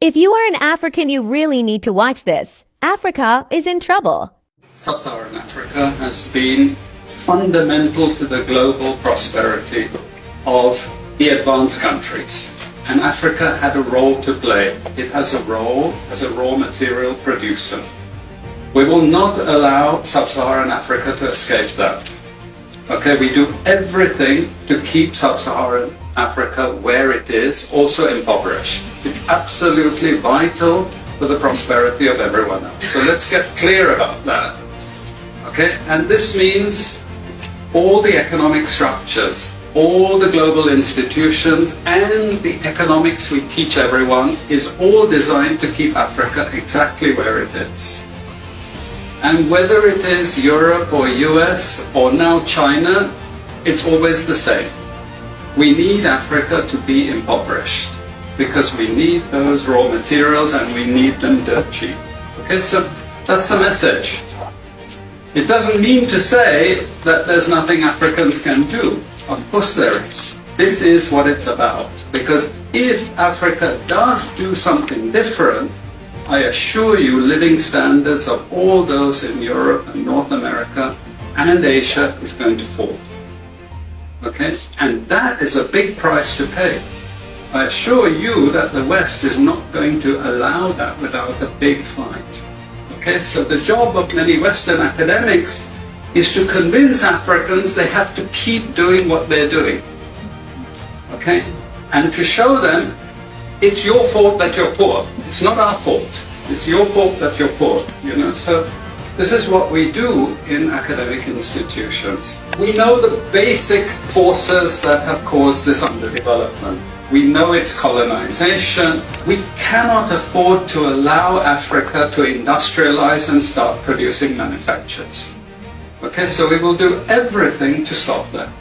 If you are an African, you really need to watch this. Africa is in trouble. Sub-Saharan Africa has been fundamental to the global prosperity of the advanced countries. And Africa had a role to play. It has a role as a raw material producer. We will not allow Sub-Saharan Africa to escape that. Okay, we do everything to keep Sub-Saharan Africa where it is, also impoverished. It's absolutely vital for the prosperity of everyone else. So let's get clear about that. Okay, and this means all the economic structures, all the global institutions, and the economics we teach everyone is all designed to keep Africa exactly where it is. And whether it is Europe or US or now China, it's always the same. We need Africa to be impoverished because we need those raw materials and we need them dirt cheap. Okay, so that's the message. It doesn't mean to say that there's nothing Africans can do. Of course there is. This is what it's about. Because if Africa does do something different, I assure you living standards of all those in Europe and North America and Asia is going to fall. Okay? And that is a big price to pay. I assure you that the West is not going to allow that without a big fight. Okay? So the job of many Western academics is to convince Africans they have to keep doing what they're doing. Okay? And to show them it's your fault that you're poor. It's not our fault. It's your fault that you're poor. You know? So this is what we do in academic institutions. We know the basic forces that have caused this underdevelopment. We know it's colonization. We cannot afford to allow Africa to industrialize and start producing manufactures. Okay, so we will do everything to stop that.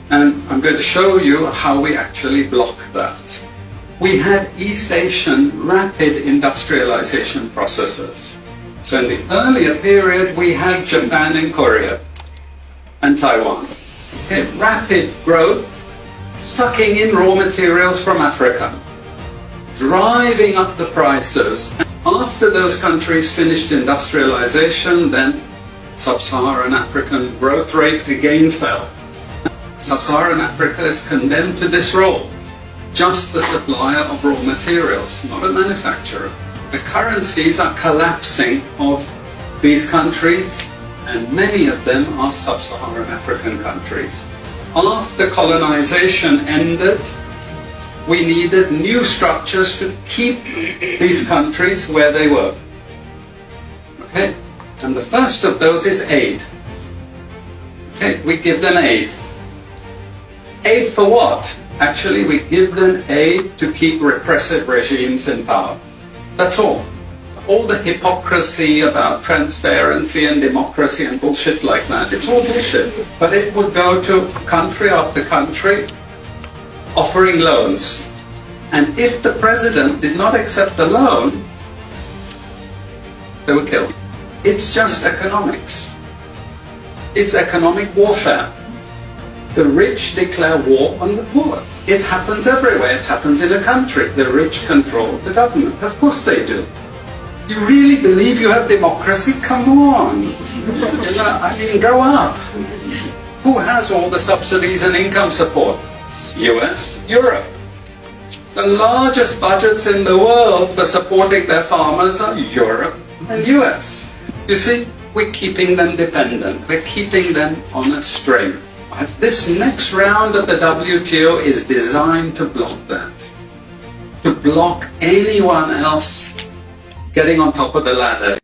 And I'm going to show you how we actually block that. We had East Asian rapid industrialization processes. So in the earlier period, we had Japan and Korea and Taiwan. Okay, rapid growth, sucking in raw materials from Africa, driving up the prices. After those countries finished industrialization, then Sub-Saharan African growth rate again fell. Sub-Saharan Africa is condemned to this role, just the supplier of raw materials, not a manufacturer. The currencies are collapsing of these countries, and many of them are Sub-Saharan African countries. After colonization ended, we needed new structures to keep these countries where they were. Okay? And the first of those is aid. Okay? We give them aid. Aid for what? Actually, we give them aid to keep repressive regimes in power. That's all. All the hypocrisy about transparency and democracy and bullshit like that, it's all bullshit. But it would go to country after country offering loans. And if the president did not accept the loan, they were killed. It's just economics. It's economic warfare. The rich declare war on the poor. It happens everywhere. It happens in a country. The rich control the government. Of course they do. You really believe you have democracy? Come on. I mean, grow up. Who has all the subsidies and income support? US, Europe. The largest budgets in the world for supporting their farmers are Europe and US. You see, we're keeping them dependent. We're keeping them on a string. This next round of the WTO is designed to block that. To block anyone else getting on top of the ladder.